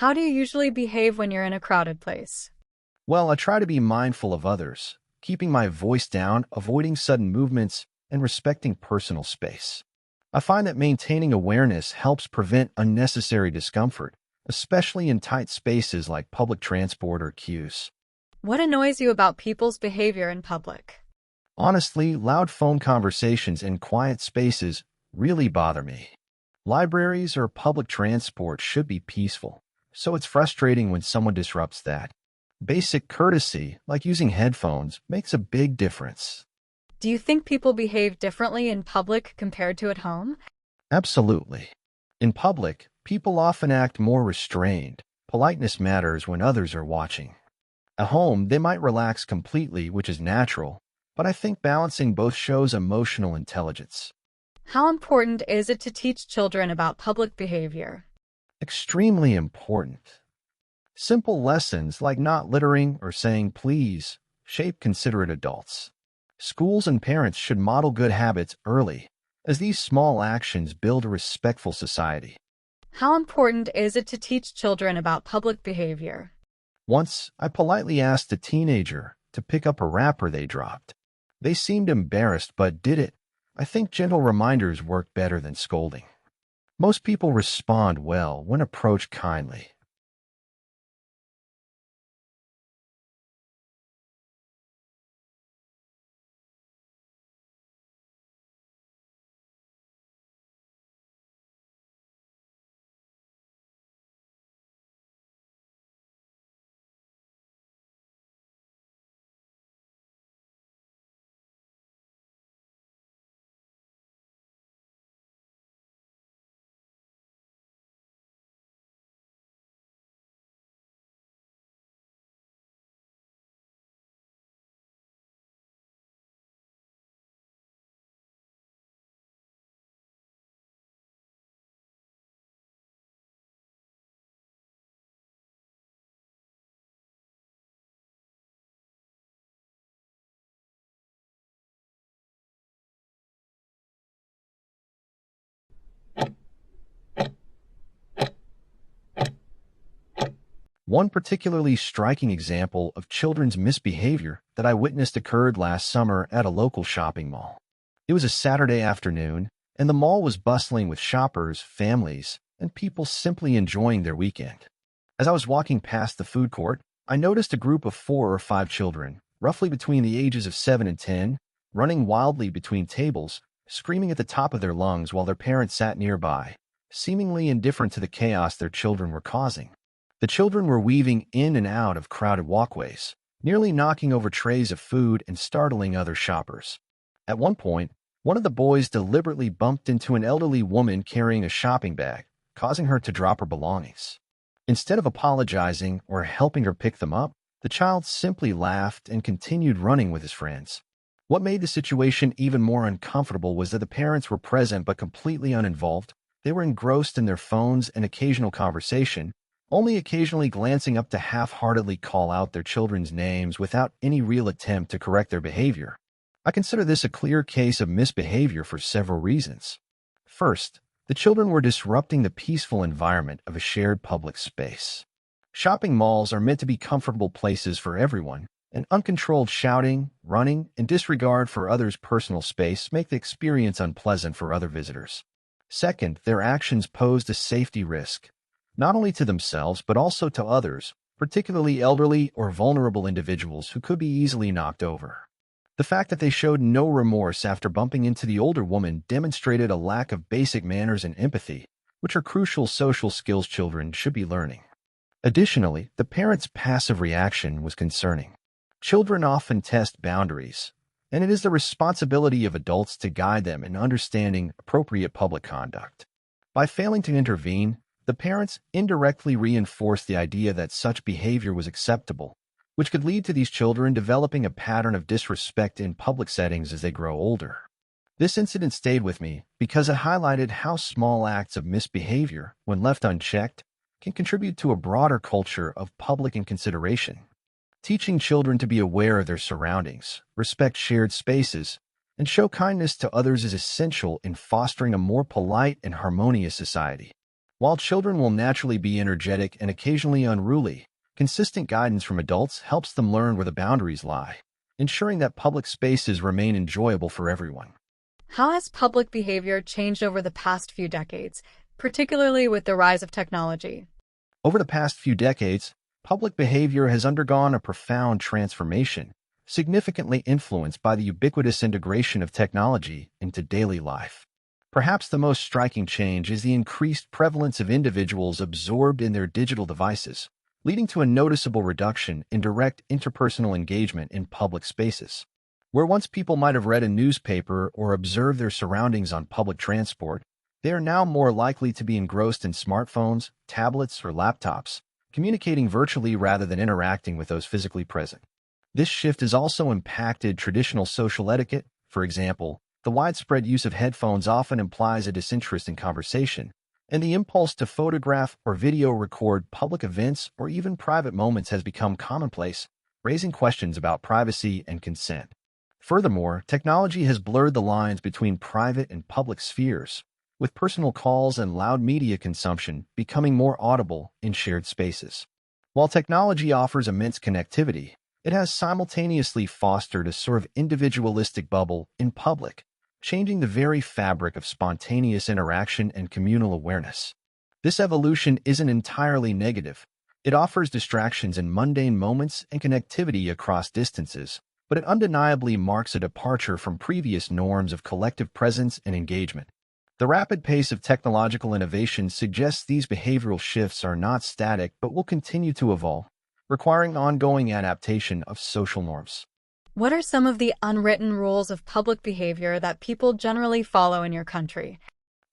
How do you usually behave when you're in a crowded place? Well, I try to be mindful of others, keeping my voice down, avoiding sudden movements, and respecting personal space. I find that maintaining awareness helps prevent unnecessary discomfort, especially in tight spaces like public transport or queues. What annoys you about people's behavior in public? Honestly, loud phone conversations in quiet spaces really bother me. Libraries or public transport should be peaceful, so it's frustrating when someone disrupts that. Basic courtesy, like using headphones, makes a big difference. Do you think people behave differently in public compared to at home? Absolutely. In public, people often act more restrained. Politeness matters when others are watching. At home, they might relax completely, which is natural, but I think balancing both shows emotional intelligence. How important is it to teach children about public behavior? Extremely important. Simple lessons like not littering or saying please shape considerate adults. Schools and parents should model good habits early, as these small actions build a respectful society. How important is it to teach children about public behavior? Once, I politely asked a teenager to pick up a wrapper they dropped. They seemed embarrassed but did it. I think gentle reminders work better than scolding. Most people respond well when approached kindly. One particularly striking example of children's misbehavior that I witnessed occurred last summer at a local shopping mall. It was a Saturday afternoon, and the mall was bustling with shoppers, families, and people simply enjoying their weekend. As I was walking past the food court, I noticed a group of 4 or 5 children, roughly between the ages of 7 and 10, running wildly between tables, screaming at the top of their lungs while their parents sat nearby, seemingly indifferent to the chaos their children were causing. The children were weaving in and out of crowded walkways, nearly knocking over trays of food and startling other shoppers. At one point, one of the boys deliberately bumped into an elderly woman carrying a shopping bag, causing her to drop her belongings. Instead of apologizing or helping her pick them up, the child simply laughed and continued running with his friends. What made the situation even more uncomfortable was that the parents were present but completely uninvolved. They were engrossed in their phones and occasional conversation, only occasionally glancing up to half-heartedly call out their children's names without any real attempt to correct their behavior. I consider this a clear case of misbehavior for several reasons. First, the children were disrupting the peaceful environment of a shared public space. Shopping malls are meant to be comfortable places for everyone, and uncontrolled shouting, running, and disregard for others' personal space make the experience unpleasant for other visitors. Second, their actions posed a safety risk, not only to themselves but also to others, particularly elderly or vulnerable individuals who could be easily knocked over. The fact that they showed no remorse after bumping into the older woman demonstrated a lack of basic manners and empathy, which are crucial social skills children should be learning. Additionally, the parents' passive reaction was concerning. Children often test boundaries, and it is the responsibility of adults to guide them in understanding appropriate public conduct. By failing to intervene, the parents indirectly reinforced the idea that such behavior was acceptable, which could lead to these children developing a pattern of disrespect in public settings as they grow older. This incident stayed with me because it highlighted how small acts of misbehavior, when left unchecked, can contribute to a broader culture of public inconsideration. Teaching children to be aware of their surroundings, respect shared spaces, and show kindness to others is essential in fostering a more polite and harmonious society. While children will naturally be energetic and occasionally unruly, consistent guidance from adults helps them learn where the boundaries lie, ensuring that public spaces remain enjoyable for everyone. How has public behavior changed over the past few decades, particularly with the rise of technology? Over the past few decades, public behavior has undergone a profound transformation, significantly influenced by the ubiquitous integration of technology into daily life. Perhaps the most striking change is the increased prevalence of individuals absorbed in their digital devices, leading to a noticeable reduction in direct interpersonal engagement in public spaces. Where once people might have read a newspaper or observed their surroundings on public transport, they are now more likely to be engrossed in smartphones, tablets, or laptops, communicating virtually rather than interacting with those physically present. This shift has also impacted traditional social etiquette. For example, the widespread use of headphones often implies a disinterest in conversation, and the impulse to photograph or video record public events or even private moments has become commonplace, raising questions about privacy and consent. Furthermore, technology has blurred the lines between private and public spheres, with personal calls and loud media consumption becoming more audible in shared spaces. While technology offers immense connectivity, it has simultaneously fostered a sort of individualistic bubble in public, changing the very fabric of spontaneous interaction and communal awareness. This evolution isn't entirely negative. It offers distractions in mundane moments and connectivity across distances, but it undeniably marks a departure from previous norms of collective presence and engagement. The rapid pace of technological innovation suggests these behavioral shifts are not static but will continue to evolve, requiring ongoing adaptation of social norms. What are some of the unwritten rules of public behavior that people generally follow in your country?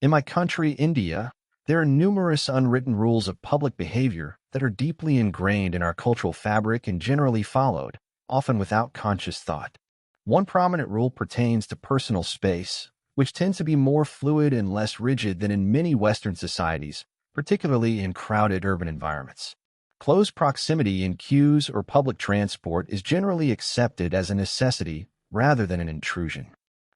In my country, India, there are numerous unwritten rules of public behavior that are deeply ingrained in our cultural fabric and generally followed, often without conscious thought. One prominent rule pertains to personal space, which tends to be more fluid and less rigid than in many Western societies, particularly in crowded urban environments. Close proximity in queues or public transport is generally accepted as a necessity rather than an intrusion.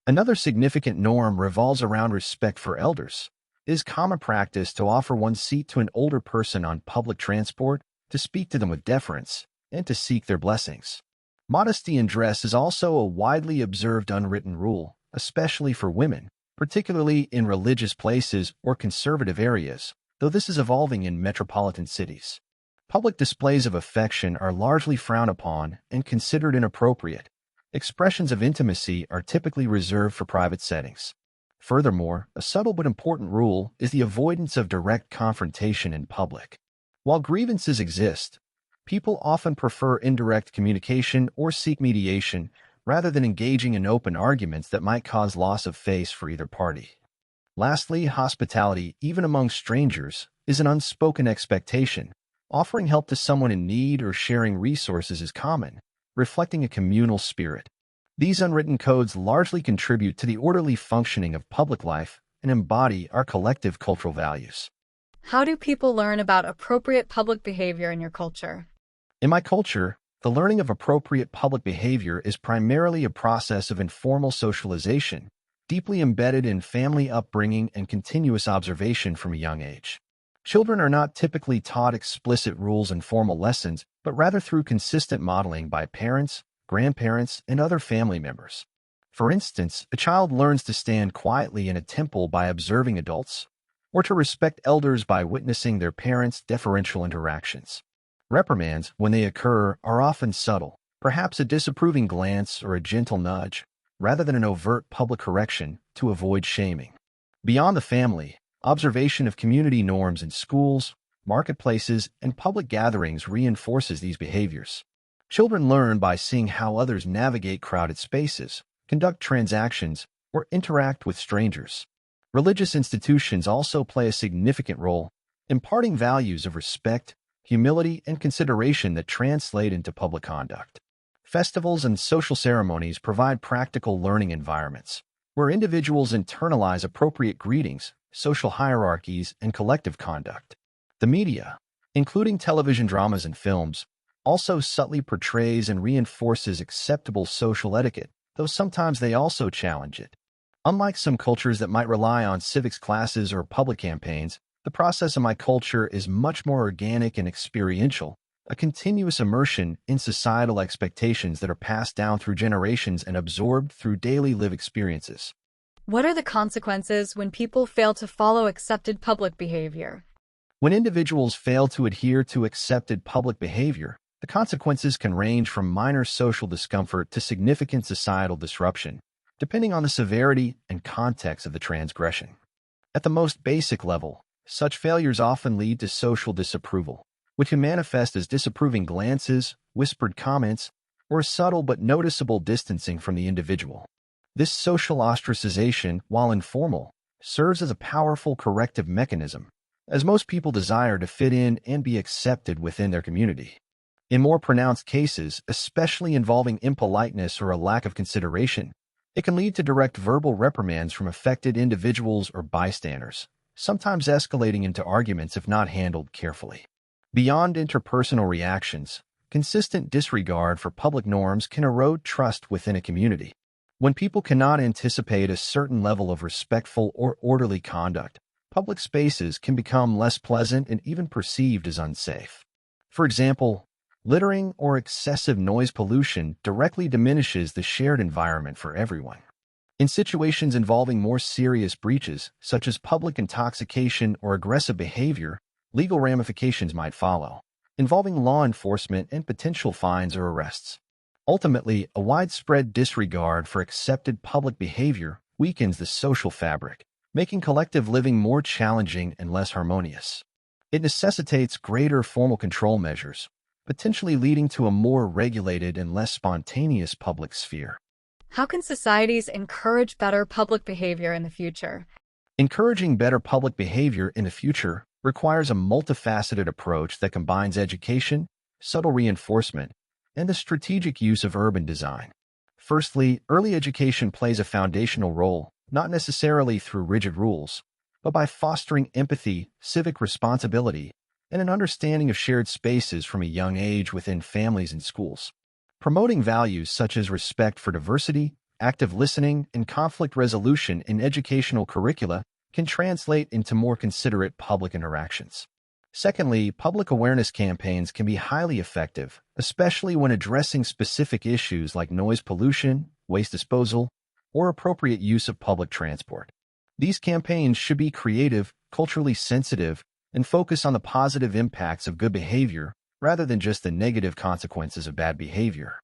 Another significant norm revolves around respect for elders. It is common practice to offer one's seat to an older person on public transport, to speak to them with deference, and to seek their blessings. Modesty in dress is also a widely observed unwritten rule, especially for women, particularly in religious places or conservative areas, though this is evolving in metropolitan cities. Public displays of affection are largely frowned upon and considered inappropriate. Expressions of intimacy are typically reserved for private settings. Furthermore, a subtle but important rule is the avoidance of direct confrontation in public. While grievances exist, people often prefer indirect communication or seek mediation rather than engaging in open arguments that might cause loss of face for either party. Lastly, hospitality, even among strangers, is an unspoken expectation. Offering help to someone in need or sharing resources is common, reflecting a communal spirit. These unwritten codes largely contribute to the orderly functioning of public life and embody our collective cultural values. How do people learn about appropriate public behavior in your culture? In my culture, the learning of appropriate public behavior is primarily a process of informal socialization, deeply embedded in family upbringing and continuous observation from a young age. Children are not typically taught explicit rules in formal lessons, but rather through consistent modeling by parents, grandparents, and other family members. For instance, a child learns to stand quietly in a temple by observing adults, or to respect elders by witnessing their parents' deferential interactions. Reprimands, when they occur, are often subtle, perhaps a disapproving glance or a gentle nudge, rather than an overt public correction to avoid shaming. Beyond the family, observation of community norms in schools, marketplaces, and public gatherings reinforces these behaviors. Children learn by seeing how others navigate crowded spaces, conduct transactions, or interact with strangers. Religious institutions also play a significant role, imparting values of respect, humility, and consideration that translate into public conduct. Festivals and social ceremonies provide practical learning environments, where individuals internalize appropriate greetings, social hierarchies, and collective conduct. The media, including television dramas and films, also subtly portrays and reinforces acceptable social etiquette, though sometimes they also challenge it. Unlike some cultures that might rely on civics classes or public campaigns, The process in my culture is much more organic and experiential, a continuous immersion in societal expectations that are passed down through generations and absorbed through daily live experiences. What are the consequences when people fail to follow accepted public behavior? When individuals fail to adhere to accepted public behavior, the consequences can range from minor social discomfort to significant societal disruption, depending on the severity and context of the transgression. At the most basic level, such failures often lead to social disapproval, which can manifest as disapproving glances, whispered comments, or a subtle but noticeable distancing from the individual. This social ostracization, while informal, serves as a powerful corrective mechanism, as most people desire to fit in and be accepted within their community. In more pronounced cases, especially involving impoliteness or a lack of consideration, it can lead to direct verbal reprimands from affected individuals or bystanders, sometimes escalating into arguments if not handled carefully. Beyond interpersonal reactions, consistent disregard for public norms can erode trust within a community. When people cannot anticipate a certain level of respectful or orderly conduct, public spaces can become less pleasant and even perceived as unsafe. For example, littering or excessive noise pollution directly diminishes the shared environment for everyone. In situations involving more serious breaches, such as public intoxication or aggressive behavior, legal ramifications might follow, involving law enforcement and potential fines or arrests. Ultimately, a widespread disregard for accepted public behavior weakens the social fabric, making collective living more challenging and less harmonious. It necessitates greater formal control measures, potentially leading to a more regulated and less spontaneous public sphere. How can societies encourage better public behavior in the future? Encouraging better public behavior in the future requires a multifaceted approach that combines education, subtle reinforcement, and the strategic use of urban design. Firstly, early education plays a foundational role, not necessarily through rigid rules, but by fostering empathy, civic responsibility, and an understanding of shared spaces from a young age within families and schools. Promoting values such as respect for diversity, active listening, and conflict resolution in educational curricula can translate into more considerate public interactions. Secondly, public awareness campaigns can be highly effective, especially when addressing specific issues like noise pollution, waste disposal, or appropriate use of public transport. These campaigns should be creative, culturally sensitive, and focus on the positive impacts of good behavior rather than just the negative consequences of bad behavior.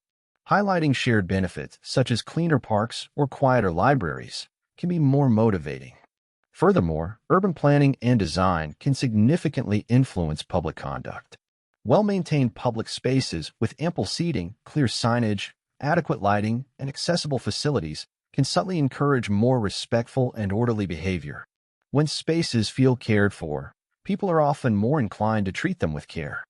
Highlighting shared benefits, such as cleaner parks or quieter libraries, can be more motivating. Furthermore, urban planning and design can significantly influence public conduct. Well-maintained public spaces with ample seating, clear signage, adequate lighting, and accessible facilities can subtly encourage more respectful and orderly behavior. When spaces feel cared for, people are often more inclined to treat them with care.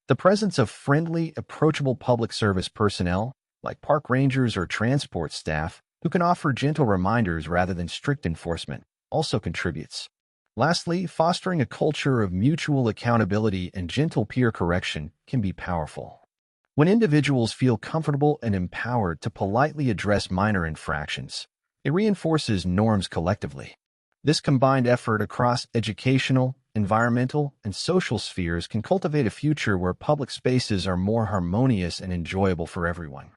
The presence of friendly, approachable public service personnel, like park rangers or transport staff, who can offer gentle reminders rather than strict enforcement, also contributes. Lastly, fostering a culture of mutual accountability and gentle peer correction can be powerful. When individuals feel comfortable and empowered to politely address minor infractions, it reinforces norms collectively. This combined effort across educational, environmental, and social spheres can cultivate a future where public spaces are more harmonious and enjoyable for everyone.